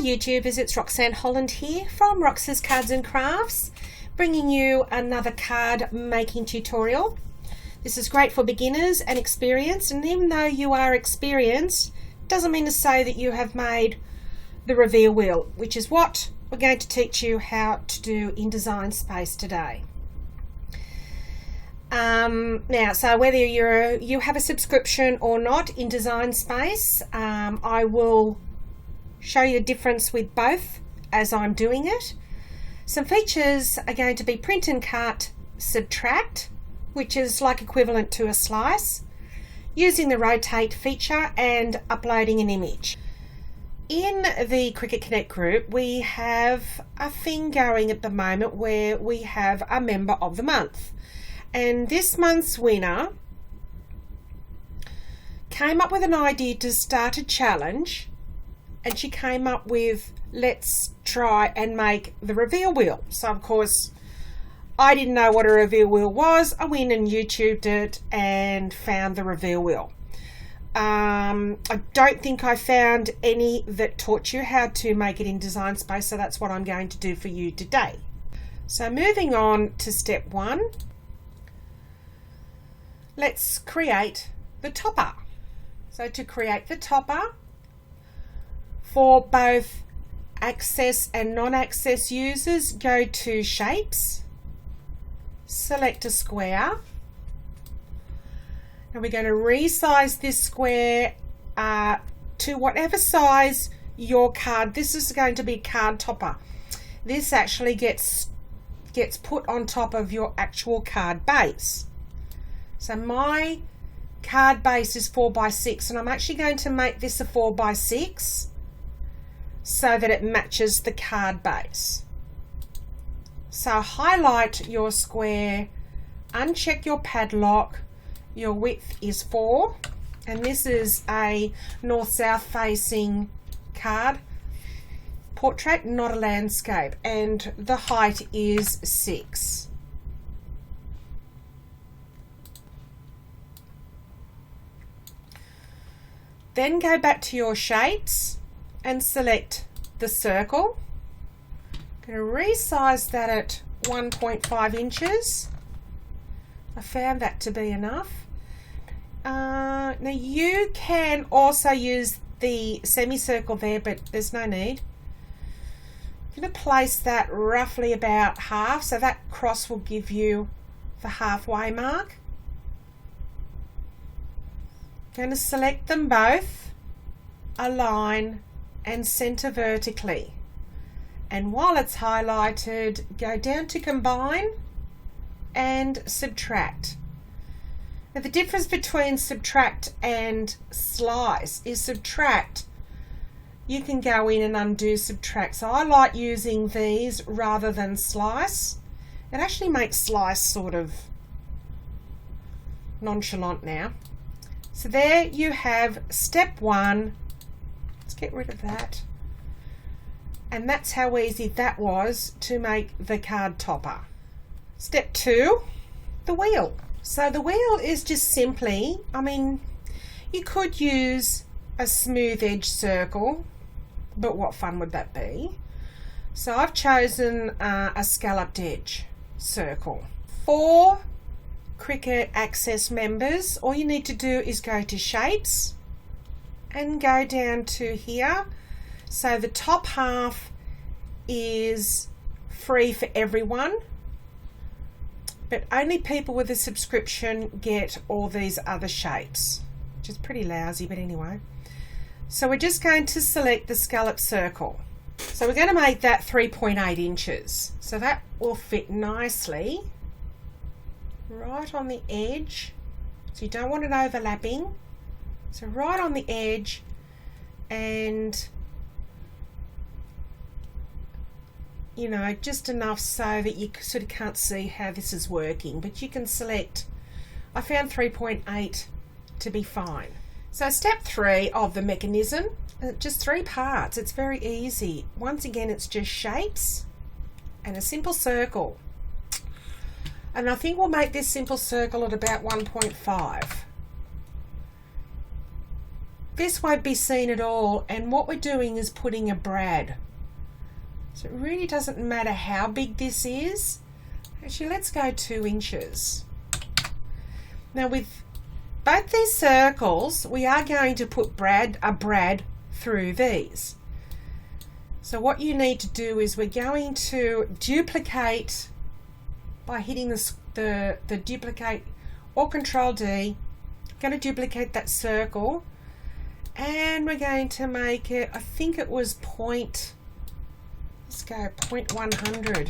YouTubers, it's Roxanne Holland here from Rox's Cards and Crafts, bringing you another card making tutorial. This is great for beginners and experienced, and even though you are experienced, doesn't mean to say that you have made the reveal wheel, which is what we're going to teach you how to do in Design Space today. Now, so whether you have a subscription or not in Design Space, I will show you the difference with both as I'm doing it. Some features are going to be print and cut, subtract, which is like equivalent to a slice, using the rotate feature, and uploading an image. In the Cricut Connect group, we have a thing going at the moment where we have a member of the month. And this month's winner came up with an idea to start a challenge, and she came up with, let's try and make the reveal wheel. So of course I didn't know what a reveal wheel was. I went and YouTubed it and found the reveal wheel. I don't think I found any that taught you how to make it in Design Space, so that's what I'm going to do for you today. So moving on to step 1, let's create the topper. So to create the topper for both access and non-access users, go to Shapes, select a square, and we're going to resize this square to whatever size your card. This is going to be card topper. This actually gets put on top of your actual card base. So my card base is 4x6, and I'm actually going to make this a 4x6 so that it matches the card base. So highlight your square, uncheck your padlock, your width is 4, and this is a north-south facing card portrait, not a landscape, and the height is 6. Then go back to your shapes and select the circle. I'm going to resize that at 1.5 inches. I found that to be enough. Now you can also use the semicircle there, but there's no need. I'm going to place that roughly about half, so that cross will give you the halfway mark. Going to select them both, align and center vertically, and while it's highlighted, go down to combine and subtract. Now the difference between subtract and slice is subtract, you can go in and undo subtract, so I like using these rather than slice. It actually makes slice sort of nonchalant now. So there you have step 1. Let's get rid of that. And that's how easy that was to make the card topper. Step 2, the wheel. So the wheel is just simply, you could use a smooth edge circle, but what fun would that be? So I've chosen a scalloped edge circle. For Cricut Access members, all you need to do is go to Shapes and go down to here. So the top half is free for everyone, but only people with a subscription get all these other shapes, which is pretty lousy, but anyway. So we're just going to select the scallop circle. So we're going to make that 3.8 inches. So that will fit nicely right on the edge, so you don't want it overlapping, so right on the edge, and just enough so that you sort of can't see how this is working, but you can select. I found 3.8 to be fine. So step 3 of the mechanism, just 3 parts. It's very easy. Once again, it's just shapes and a simple circle. And I think we'll make this simple circle at about 1.5. this won't be seen at all, and what we're doing is putting a brad. So it really doesn't matter how big this is. Actually, let's go 2 inches. Now with both these circles, we are going to put a brad through these. So what you need to do is we're going to duplicate by hitting the duplicate or Control D. Going to duplicate that circle, and we're going to make it, I think it was let's go 0.100.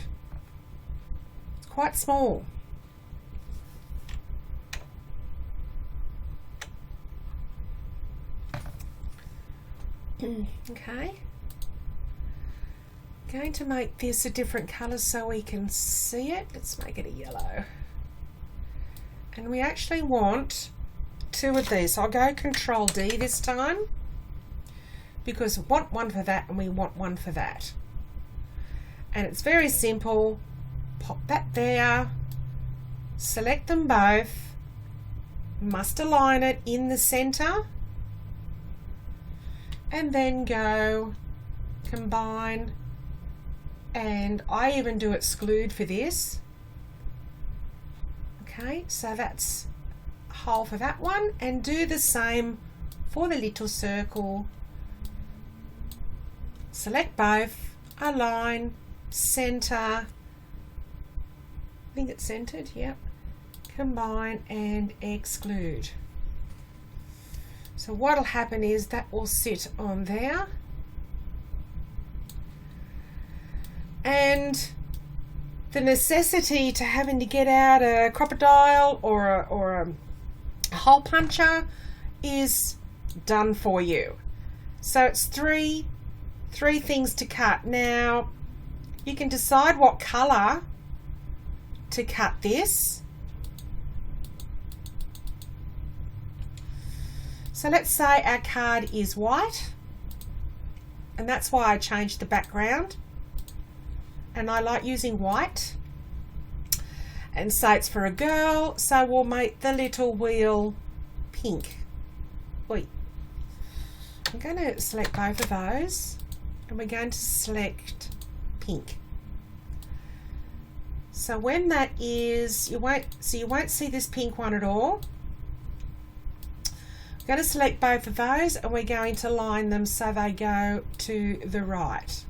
It's quite small. Okay. Going to make this a different colour so we can see it. Let's make it a yellow. And we actually want 2 of these. So I'll go Control D this time, because we want one for that and we want one for that. And it's very simple. Pop that there, select them both, must align it in the center, and then go combine, and I even do exclude for this. Okay, so that's a hole for that one, and do the same for the little circle. Select both, align, center, I think it's centered, yep, combine and exclude. So what'll happen is that will sit on there, and the necessity to having to get out a crocodile or a hole puncher is done for you. So it's three things to cut. Now you can decide what color to cut this. So let's say our card is white, and that's why I changed the background, and I like using white, and say it's for a girl, so we'll make the little wheel pink. Wait, I'm going to select both of those, and we're going to select pink. So when that is, you won't see this pink one at all. I'm going to select both of those, and we're going to line them so they go to the right.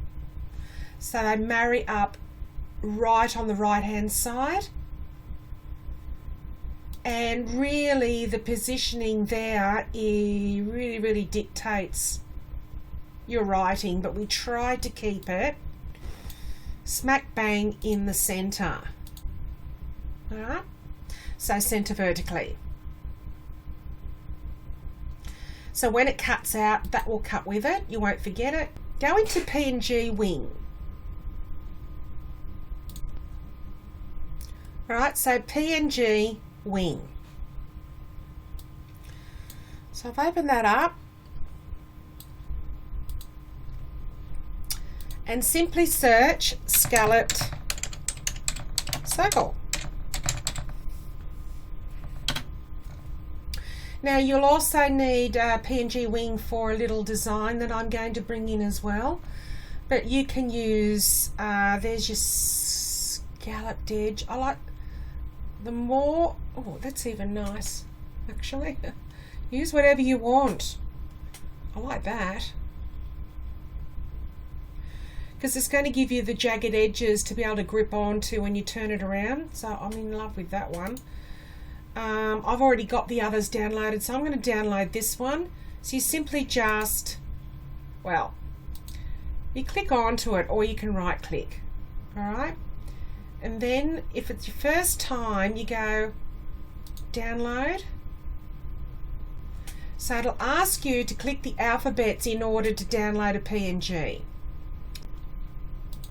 So they marry up right on the right hand side. And really the positioning there really dictates your writing, but we try to keep it smack bang in the center. Alright, so center vertically. So when it cuts out, that will cut with it, you won't forget it. Go into PNG wing. Alright, so PNG wing. So I've opened that up, and simply search scalloped circle. Now you'll also need a PNG wing for a little design that I'm going to bring in as well, but you can use, there's your scalloped edge. I like the more, oh that's even nice actually. Use whatever you want. I like that, because it's going to give you the jagged edges to be able to grip onto when you turn it around. So I'm in love with that one. I've already got the others downloaded, so I'm going to download this one. So you simply just, well, you click onto it, or you can right click. Alright, and then if it's your first time, you go download. So it'll ask you to click the alphabets in order to download a PNG.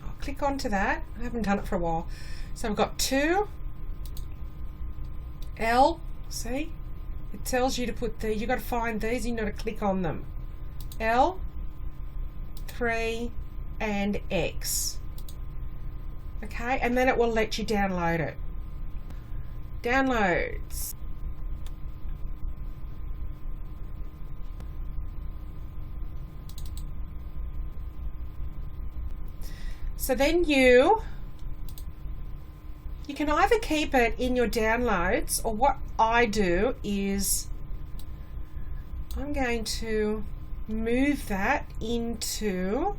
I'll click onto that. I haven't done it for a while. So we've got 2 L, see? It tells you to put the, you've got to find these, you've got to click on them. L, 3, and X. Okay, and then it will let you download it. Downloads. So then you can either keep it in your downloads, or what I do is I'm going to move that into,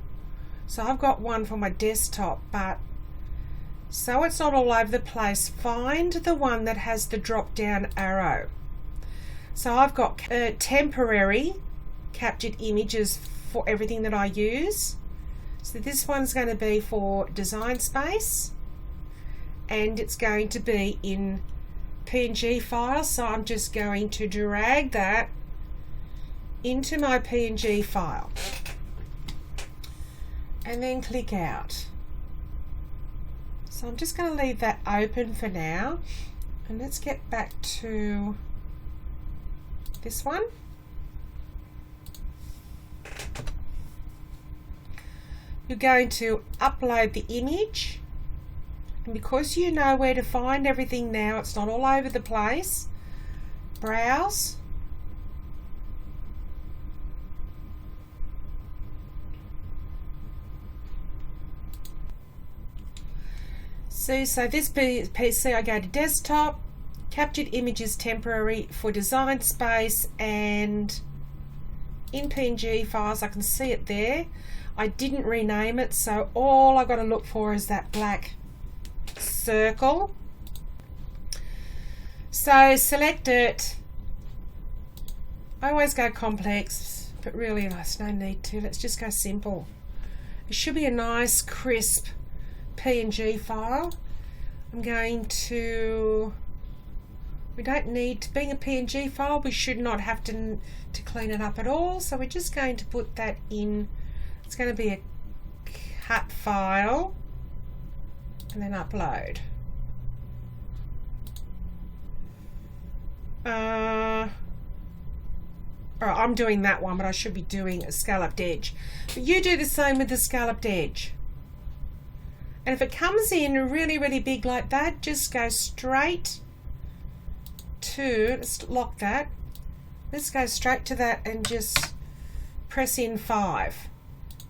so I've got one for my desktop, but so it's not all over the place, find the one that has the drop down arrow. So I've got temporary captured images for everything that I use. So this one's going to be for Design Space, and it's going to be in PNG file. So I'm just going to drag that into my PNG file and then click out. So I'm just going to leave that open for now, and let's get back to this one. You're going to upload the image, and because you know where to find everything now, it's not all over the place, browse, see, so this PC, I go to desktop, captured images temporary for Design Space, and in PNG files I can see it there. I didn't rename it, so all I've got to look for is that black circle. So select it. I always go complex, but really there's no need to. Let's just go simple. It should be a nice crisp PNG file. I'm going to, we don't need, being a PNG file, we should not have to clean it up at all, so we're just going to put that in. It's going to be a cut file and then upload. Alright, I'm doing that one, but I should be doing a scalloped edge. But you do the same with the scalloped edge. And if it comes in really, really big like that, just go straight to, let's lock that. Let's go straight to that and just press in 5.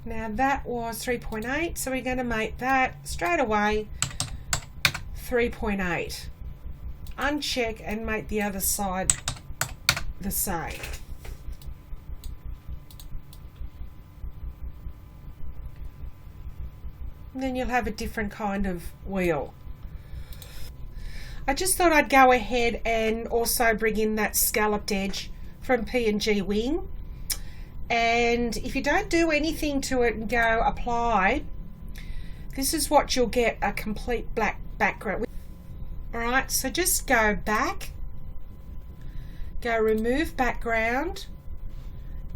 Now that was 3.8, so we're going to make that straight away 3.8. Uncheck and make the other side the same. And then you'll have a different kind of wheel. I just thought I'd go ahead and also bring in that scalloped edge from PNG Wing. And if you don't do anything to it and go apply, this is what you'll get, a complete black background. Alright, so just go back, go remove background,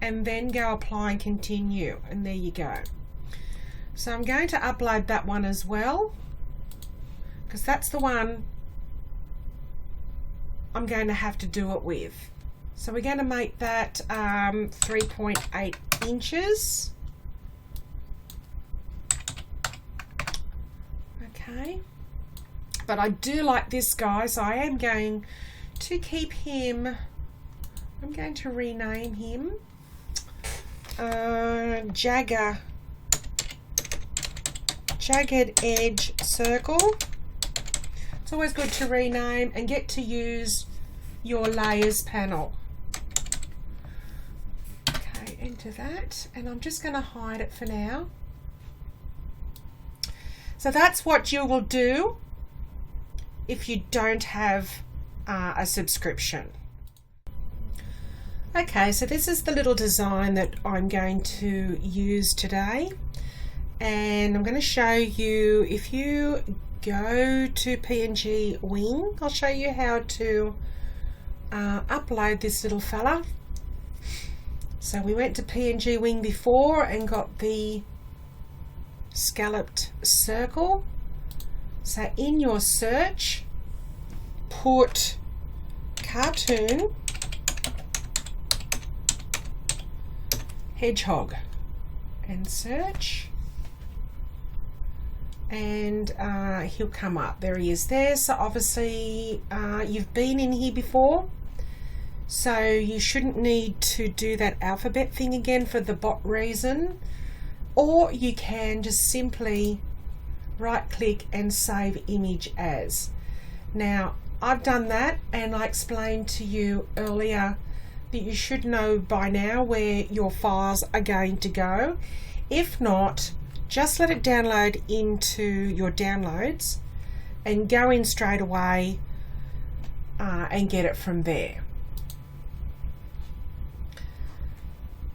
and then go apply and continue, and there you go. So I'm going to upload that one as well, because that's the one I'm going to have to do it with. So we're going to make that 3.8 inches. Okay. But I do like this guy, so I am going to keep him, I'm going to rename him Jagged Edge Circle. It's always good to rename and get to use your layers panel. Okay, enter that, and I'm just going to hide it for now. So that's what you will do if you don't have a subscription. Okay, so this is the little design that I'm going to use today, and I'm going to show you, if you go to PNG Wing, I'll show you how to upload this little fella. So we went to PNG Wing before and got the scalloped circle. So in your search, put cartoon hedgehog and search, and he'll come up. There he is there. So obviously you've been in here before, so you shouldn't need to do that alphabet thing again for the bot reason, or you can just simply right click and save image as. Now I've done that, and I explained to you earlier that you should know by now where your files are going to go. If not, just let it download into your downloads and go in straight away and get it from there.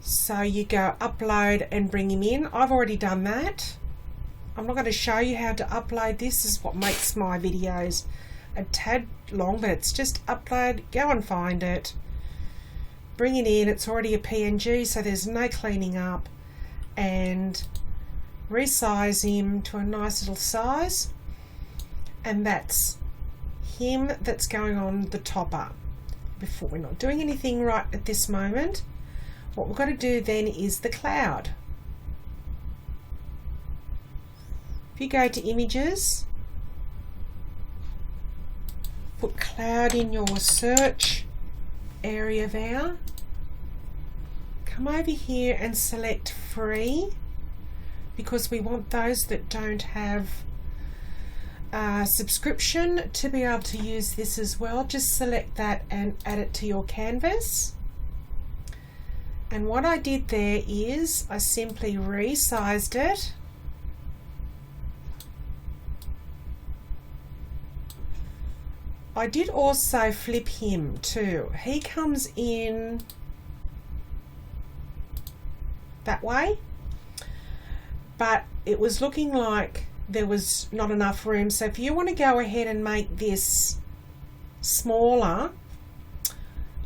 So you go upload and bring him in. I've already done that. I'm not going to show you how to upload this. This is what makes my videos a tad long, but it's just upload, go and find it, bring it in. It's already a PNG, so there's no cleaning up, and resize him to a nice little size, and that's him that's going on the topper. Before, we're not doing anything right at this moment. What we've got to do then is the cloud. If you go to images, put cloud in your search area there, come over here and select free, because we want those that don't have a subscription to be able to use this as well. Just select that and add it to your canvas. And what I did there is I simply resized it. I did also flip him too. He comes in that way, but it was looking like there was not enough room. So if you want to go ahead and make this smaller,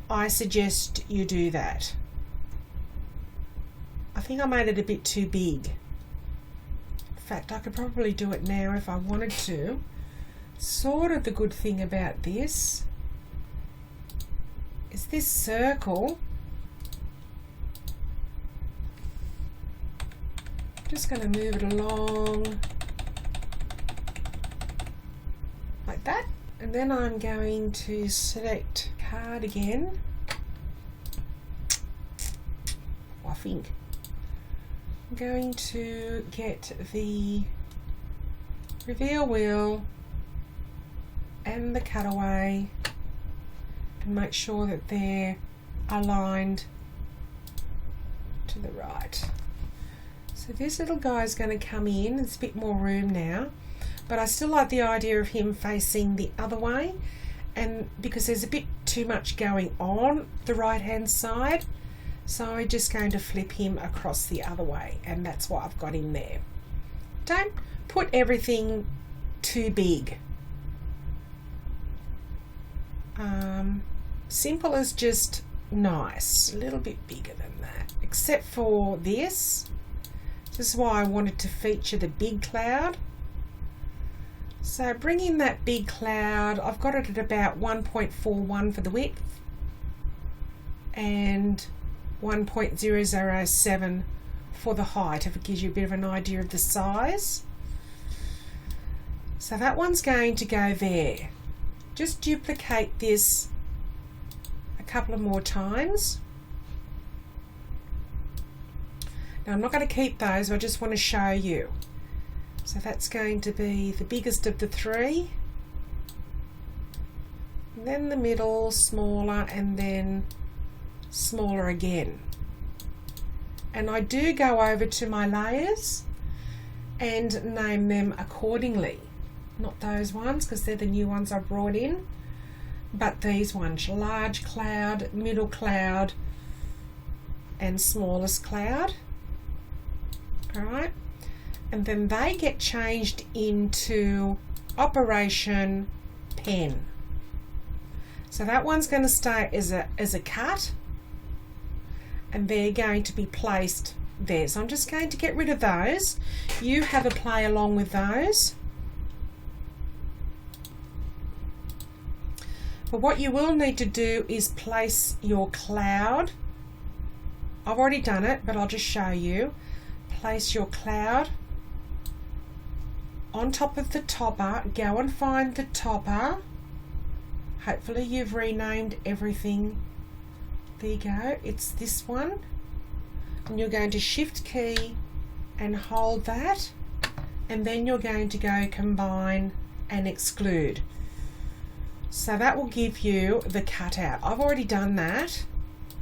I suggest you do that. I think I made it a bit too big. In fact, I could probably do it now if I wanted to. Sort of the good thing about this is this circle. I'm just going to move it along like that, and then I'm going to select card again. I think I'm going to get the reveal wheel and the cutaway and make sure that they're aligned to the right. So this little guy is going to come in. There's a bit more room now, but I still like the idea of him facing the other way, and because there's a bit too much going on the right hand side, so I'm just going to flip him across the other way, and that's why I've got him there. Don't put everything too big. Simple is just nice, a little bit bigger than that, except for this. This is why I wanted to feature the big cloud. So bring in that big cloud. I've got it at about 1.41 for the width and 1.007 for the height, if it gives you a bit of an idea of the size. So that one's going to go there. Just duplicate this a couple of more times. Now I'm not going to keep those, I just want to show you. So that's going to be the biggest of the three, and then the middle, smaller, and then smaller again. And I do go over to my layers and name them accordingly. Not those ones, because they're the new ones I brought in, but these ones: large cloud, middle cloud, and smallest cloud. Alright, and then they get changed into operation pen. So that one's going to stay as a cut, and they're going to be placed there. So I'm just going to get rid of those. You have a play along with those. But what you will need to do is place your cloud. I've already done it, but I'll just show you. Place your cloud on top of the topper. Go and find the topper. Hopefully you've renamed everything. There you go, it's this one. And you're going to shift key and hold that and then you're going to go combine and exclude. So that will give you the cutout. I've already done that.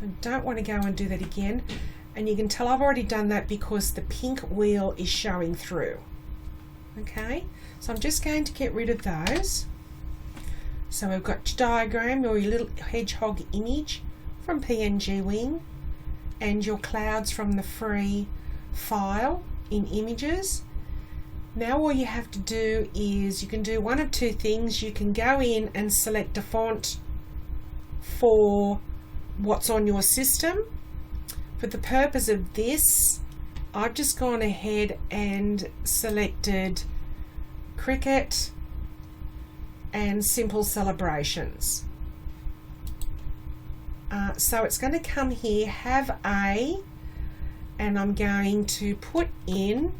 I don't want to go and do that again. And you can tell I've already done that because the pink wheel is showing through. Okay, so I'm just going to get rid of those. So we've got your diagram or your little hedgehog image from PNG Wing and your clouds from the free file in images. Now all you have to do is you can do one of two things. You can go in and select a font for what's on your system. For the purpose of this, I've just gone ahead and selected CRICUT and Simple Celebrations. So it's going to come here, have a, and I'm going to put in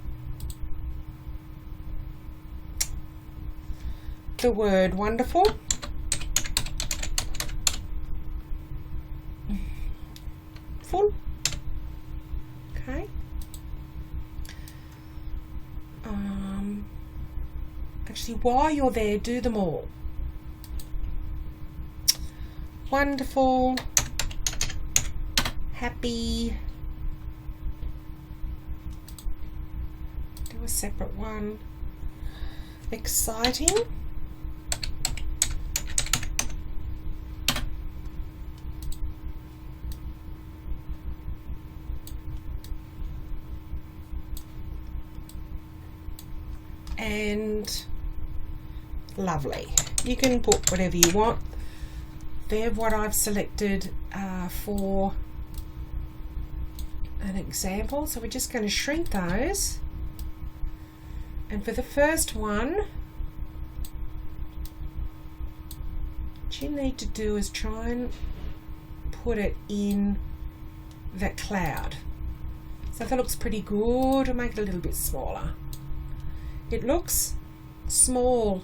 the word wonderful. Full. Okay. Actually, while you're there, do them all. Wonderful. Happy. Do a separate one. Exciting. And lovely. You can put whatever you want. They're what I've selected for an example. So we're just going to shrink those. And for the first one, what you need to do is try and put it in that cloud. So that looks pretty good. I'll make it a little bit smaller. It looks small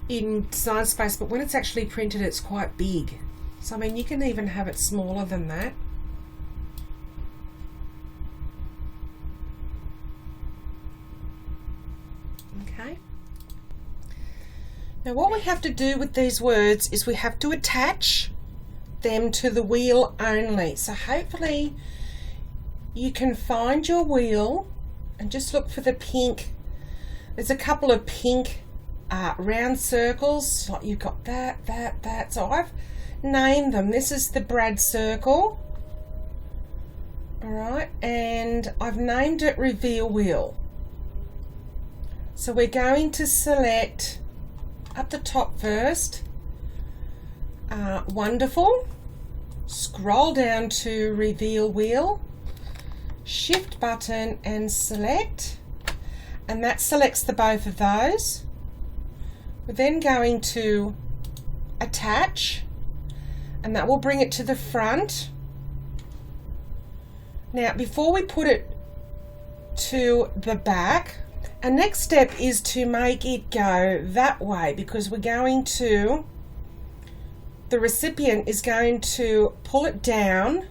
in Design Space, but when it's actually printed, it's quite big. So I mean, you can even have it smaller than that. Okay. Now what we have to do with these words is we have to attach them to the wheel only. So hopefully you can find your wheel and just look for the pink. There's a couple of pink round circles. Like you've got that. So I've named them. This is the Brad circle. All right, and I've named it Reveal Wheel. So we're going to select up the top first, Wonderful. Scroll down to Reveal Wheel. Shift button and select, and that selects the both of those. We're then going to attach, and that will bring it to the front. Now before we put it to the back, our next step is to make it go that way, because we're going to, the recipient is going to pull it down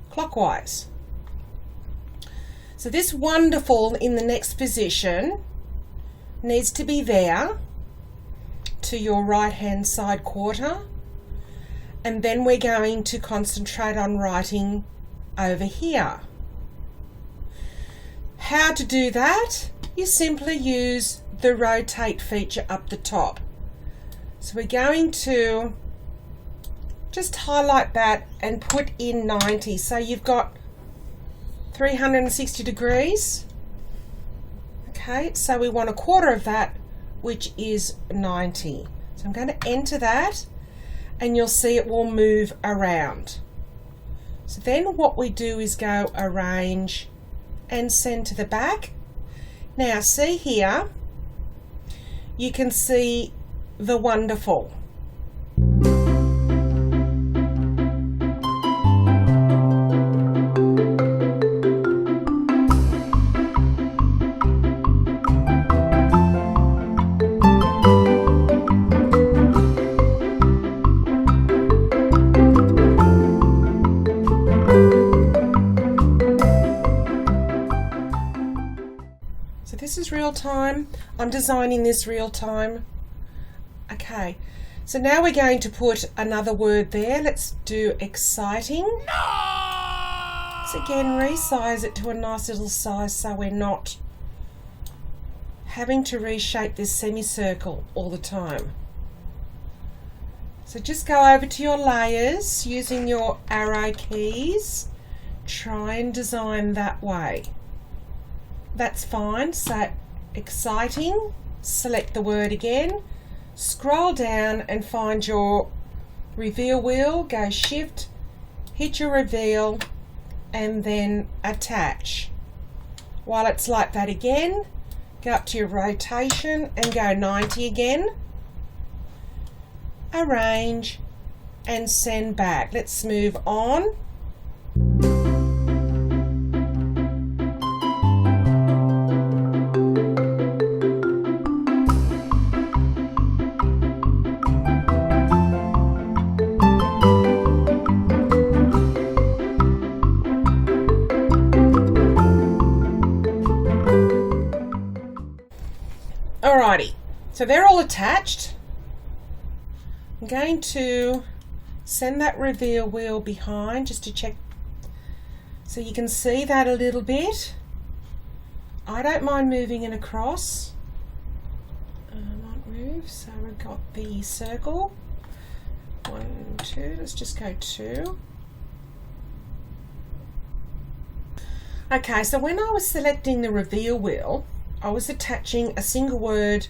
clockwise. So this wonderful in the next position needs to be there to your right hand side quarter, and then we're going to concentrate on writing over here. How to do that? You simply use the rotate feature up the top. So we're going to just highlight that and put in 90. So you've got 360 degrees. Okay, so we want a quarter of that, which is 90. So I'm going to enter that, and you'll see it will move around. So then what we do is go arrange and send to the back. Now see here, you can see the wonderful. So this is real time. I'm designing this real time. Okay, so now we're going to put another word there. Let's do exciting. No! So again, resize it to a nice little size so we're not having to reshape this semicircle all the time. So just go over to your layers using your arrow keys. Try and design that way. That's fine. So exciting, select the word again, scroll down and find your reveal wheel, go shift, hit your reveal and then attach. While it's like that again, go up to your rotation and go 90 again, arrange and send back. Let's move on. Alrighty, so they're all attached. I'm going to send that reveal wheel behind just to check so you can see that a little bit. I don't mind moving it across. I might move, so we've got the circle. 1, 2, let's just go 2. Okay, so when I was selecting the reveal wheel, I was attaching a single word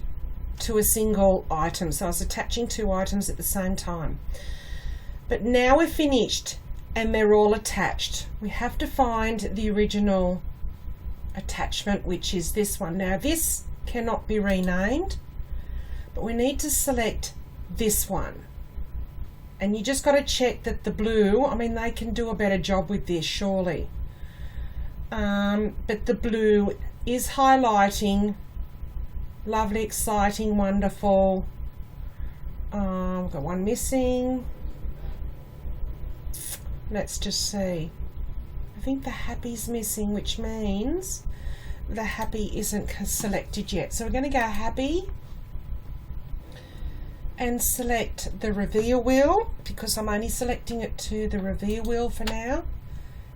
to a single item, so I was attaching 2 items at the same time. But now we're finished and they're all attached. We have to find the original attachment, which is this one. Now this cannot be renamed, but we need to select this one. And you just got to check that the blue, I mean they can do a better job with this surely. But the blue is highlighting. Lovely, exciting, wonderful. I've got one missing. Let's just see. I think the happy's missing, which means the happy isn't selected yet. So we're going to go happy and select the reveal wheel because I'm only selecting it to the reveal wheel for now,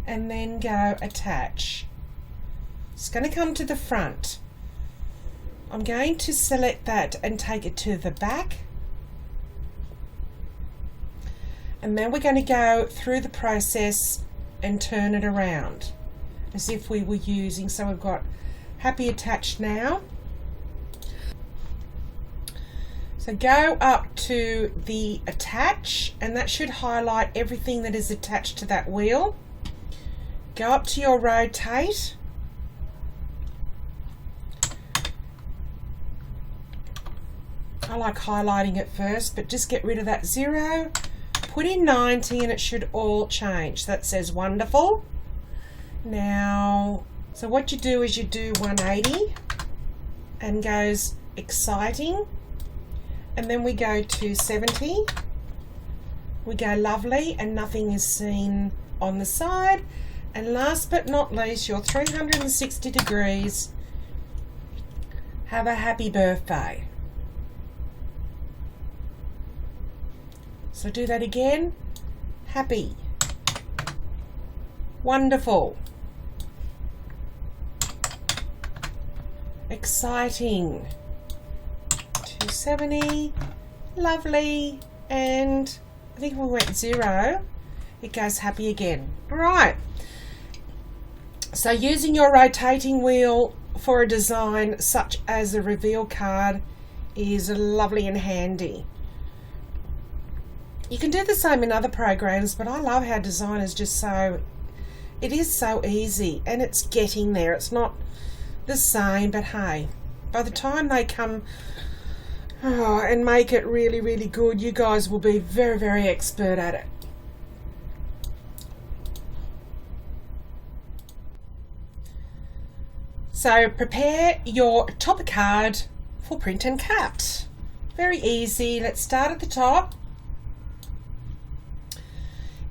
and then go attach. It's going to come to the front. I'm going to select that and take it to the back, and then we're going to go through the process and turn it around as if we were using, so we've got happy attached now. So go up to the attach, and that should highlight everything that is attached to that wheel. Go up to your rotate, I like highlighting it first, but just get rid of that 0, put in 90 and it should all change. That says wonderful. Now, so what you do is you do 180 and goes exciting, and then we go to 70, we go lovely and nothing is seen on the side, and last but not least your 360 degrees, have a happy birthday. So do that again, happy, wonderful, exciting, 270, lovely, and I think if we went 0, it goes happy again. All right, so using your rotating wheel for a design such as a reveal card is lovely and handy. You can do the same in other programs, but I love how design is just so, it is so easy, and it's getting there. It's not the same, but hey, by the time they come and make it really, really good, you guys will be very, very expert at it. So prepare your topper card for print and cut. Very easy. Let's start at the top.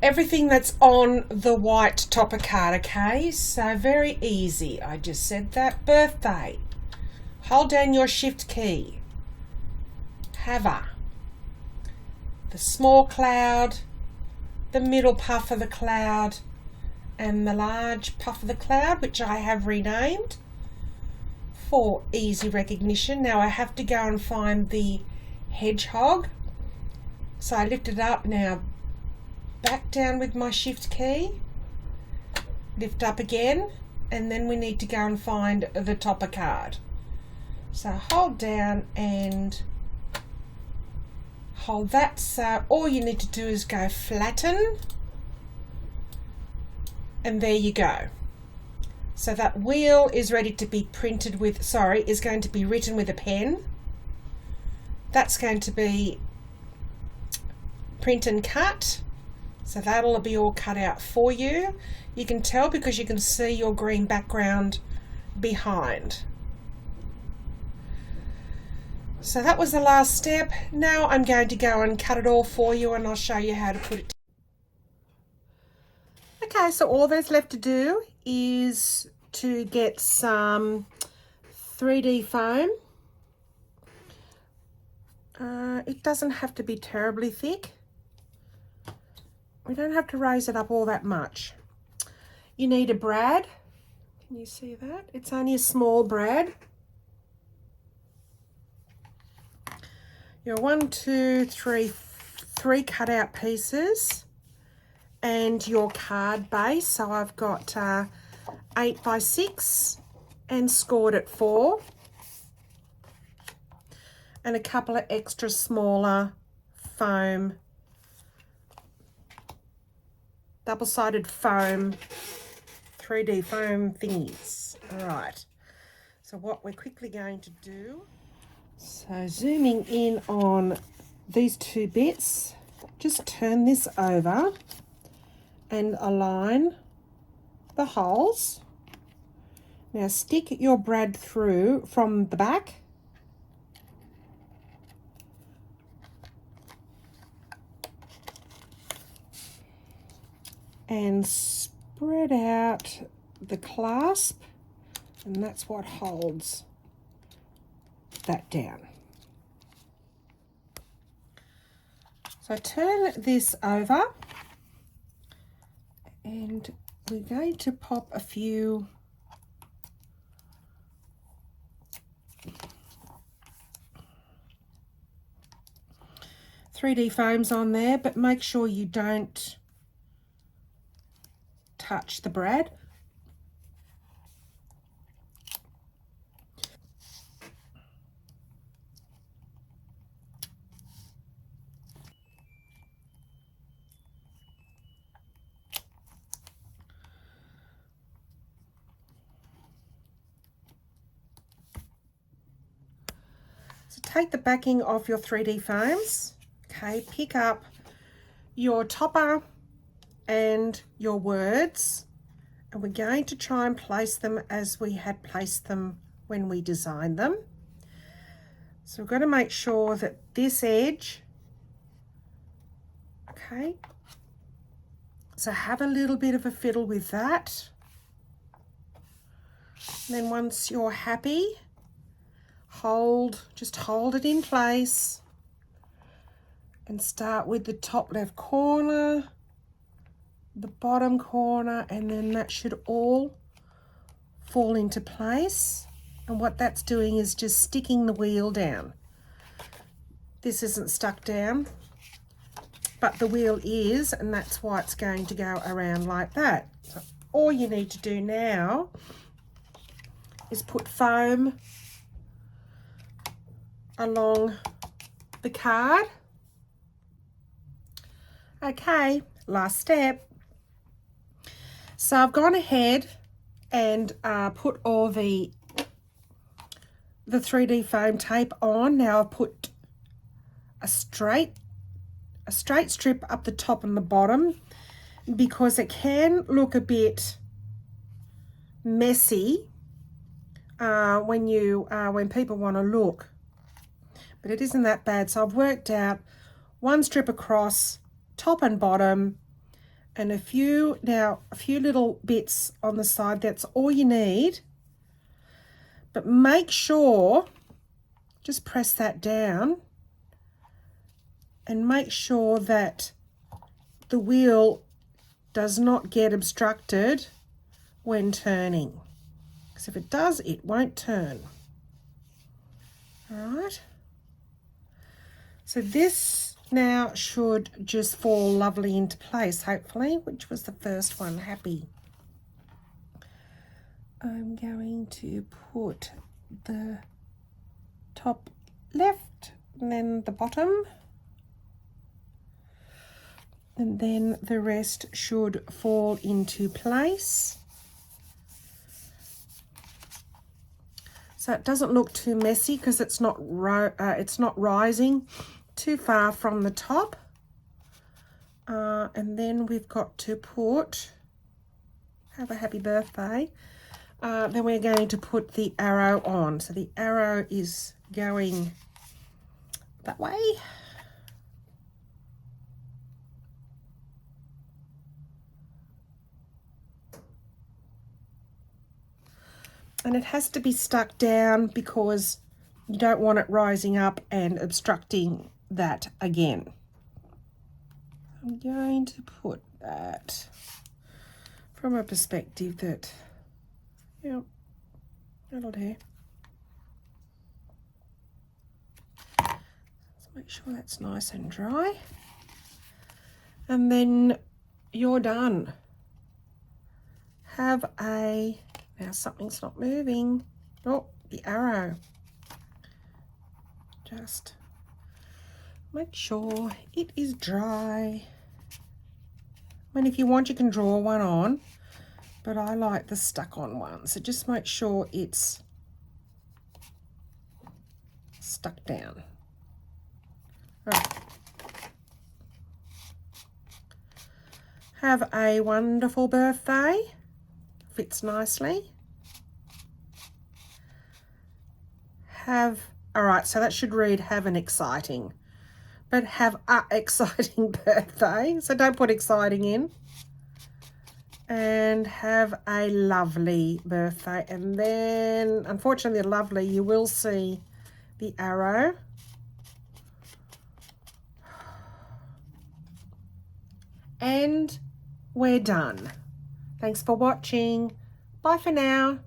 Everything that's on the white topper card, okay? So very easy. I just said that. Birthday. hold down your shift key, hover, the small cloud, the middle puff of the cloud, and the large puff of the cloud, which I have renamed for easy recognition. Now I have to go and find the hedgehog. So I lift it up now, back down with my shift key, lift up again, and then we need to go and find the topper card. So hold down and hold that. So all you need to do is go flatten, and there you go. So that wheel is ready to be printed with, is going to be written with a pen. That's going to be print and cut. So that'll be all cut out for you. You can tell because you can see your green background behind. So that was the last step. Now I'm going to go and cut it all for you, and I'll show you how to put it. Okay, so all there's left to do is to get some 3D foam. It doesn't have to be terribly thick. We don't have to raise it up all that much. You need a brad. Can you see that? It's only a small brad. Your 1, 2, 3, 3 cut out pieces, and your card base. So I've got 8 by 6 and scored at 4, and a couple of extra smaller foam, double-sided foam, 3D foam thingies. All right, so what we're quickly going to do, so zooming in on these 2 bits, just turn this over and align the holes. Now stick your brad through from the back and spread out the clasp, and that's what holds that down. So turn this over, and we're going to pop a few .3D foams on there, but make sure you don't touch the brad. So take the backing off your 3D foams. Okay, pick up your topper and your words, and we're going to try and place them as we had placed them when we designed them. So we've got to make sure that this edge, okay, so have a little bit of a fiddle with that. And then once you're happy, just hold it in place and start with the top left corner, the bottom corner, and then that should all fall into place. And what that's doing is just sticking the wheel down. This isn't stuck down, but the wheel is, and that's why it's going to go around like that. So all you need to do now is put foam along the card. Okay, last step. So I've gone ahead and put all the 3D foam tape on. Now I've put a straight strip up the top and the bottom, because it can look a bit messy when people want to look, but it isn't that bad. So I've worked out 1 strip across top and bottom, and a few little bits on the side. That's all you need. But make sure, just press that down and make sure that the wheel does not get obstructed when turning. Because if it does, it won't turn. All right. So this now should just fall lovely into place, hopefully, which was the first one. Happy. I'm going to put the top left and then the bottom, and then the rest should fall into place. So it doesn't look too messy because it's not rising too far from the top. And then we've got to put, have a happy birthday. Then we're going to put the arrow on. So the arrow is going that way. And it has to be stuck down because you don't want it rising up and obstructing that again. I'm going to put that from a perspective that, yeah, that'll do. Let's make sure that's nice and dry. And then you're done. Have a, now something's not moving. Oh, the arrow. Just make sure it is dry. I mean, if you want, you can draw one on, but I like the stuck on one. So just make sure it's stuck down. Right. Have a wonderful birthday. Fits nicely. All right, so that should read have an exciting, but have a exciting birthday. So don't put exciting in. And have a lovely birthday. And then, unfortunately, lovely, you will see the arrow. And we're done. Thanks for watching. Bye for now.